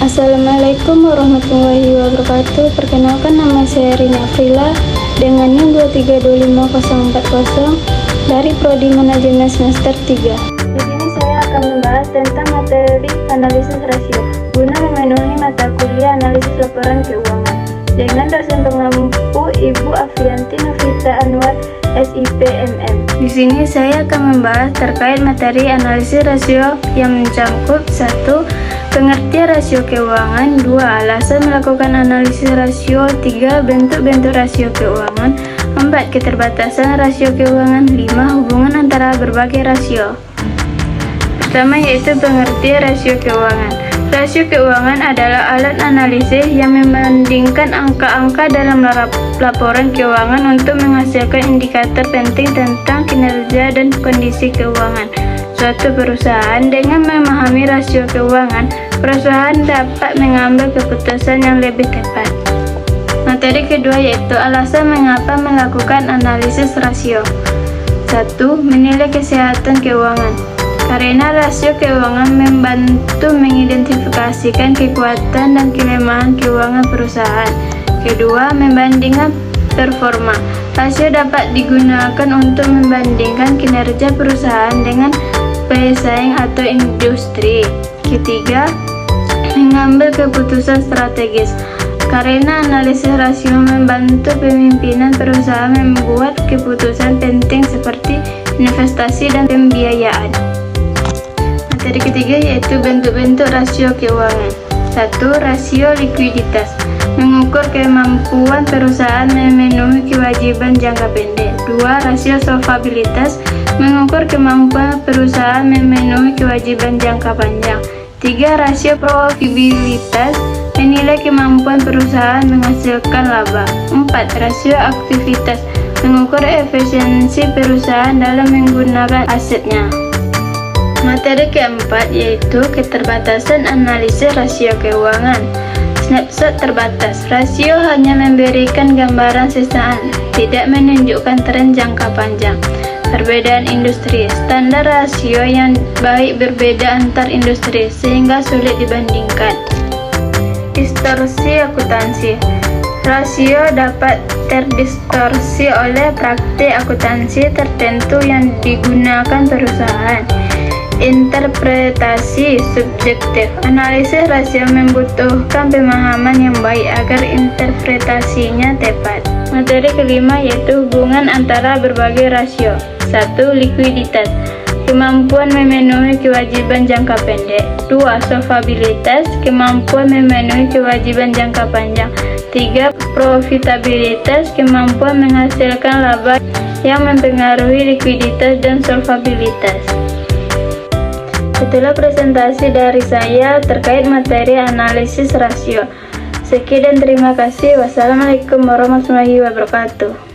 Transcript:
Assalamualaikum warahmatullahi wabarakatuh. Perkenalkan, nama saya Rina Afrila dengan NIM 2325040 dari Prodi Manajemen semester 3. Di sini saya akan membahas tentang materi analisis rasio guna memenuhi mata kuliah analisis laporan keuangan dengan dosen pengampu Ibu Afriyanti Novita Anwar, SIPMM. Di sini saya akan membahas terkait materi analisis rasio yang mencakup 1. Pengertian rasio keuangan, 2. Alasan melakukan analisis rasio, 3. Bentuk-bentuk rasio keuangan, 4. Keterbatasan rasio keuangan, 5. Hubungan antara berbagai rasio. Pertama yaitu pengertian rasio keuangan. Rasio keuangan adalah alat analisis yang membandingkan angka-angka dalam laporan keuangan untuk menghasilkan indikator penting tentang kinerja dan kondisi keuangan suatu perusahaan. Dengan memahami rasio keuangan, perusahaan dapat mengambil keputusan yang lebih tepat. Materi kedua yaitu alasan mengapa melakukan analisis rasio. 1. Menilai kesehatan keuangan. Karena rasio keuangan membantu mengidentifikasikan kekuatan dan kelemahan keuangan perusahaan. Kedua, membandingkan performa. Rasio dapat digunakan untuk membandingkan kinerja perusahaan dengan pesaing atau industri. Ketiga, mengambil keputusan strategis. Karena analisis rasio membantu pemimpinan perusahaan membuat keputusan penting seperti investasi dan pembiayaan. Materi ketiga yaitu bentuk-bentuk rasio keuangan. 1. Rasio likuiditas. Mengukur kemampuan perusahaan memenuhi kewajiban jangka pendek. 2. Rasio solvabilitas. Mengukur kemampuan perusahaan memenuhi kewajiban jangka panjang. 3. Rasio profitabilitas. Menilai kemampuan perusahaan menghasilkan laba. 4. Rasio aktivitas. Mengukur efisiensi perusahaan dalam menggunakan asetnya. Materi keempat yaitu keterbatasan analisis rasio keuangan. Snapshot terbatas. Rasio hanya memberikan gambaran sesaat, tidak menunjukkan tren jangka panjang. Perbedaan industri. Standar rasio yang baik berbeda antar industri sehingga sulit dibandingkan. Distorsi akuntansi. Rasio dapat terdistorsi oleh praktik akuntansi tertentu yang digunakan perusahaan. Interpretasi subjektif. Analisis rasio membutuhkan pemahaman yang baik agar interpretasinya tepat. Materi kelima yaitu hubungan antara berbagai rasio. 1. Likuiditas. Kemampuan memenuhi kewajiban jangka pendek. 2. Solvabilitas. Kemampuan memenuhi kewajiban jangka panjang. 3. Profitabilitas. Kemampuan menghasilkan laba yang mempengaruhi likuiditas dan solvabilitas. Itulah presentasi dari saya terkait materi analisis rasio. Sekian dan terima kasih. Wassalamualaikum warahmatullahi wabarakatuh.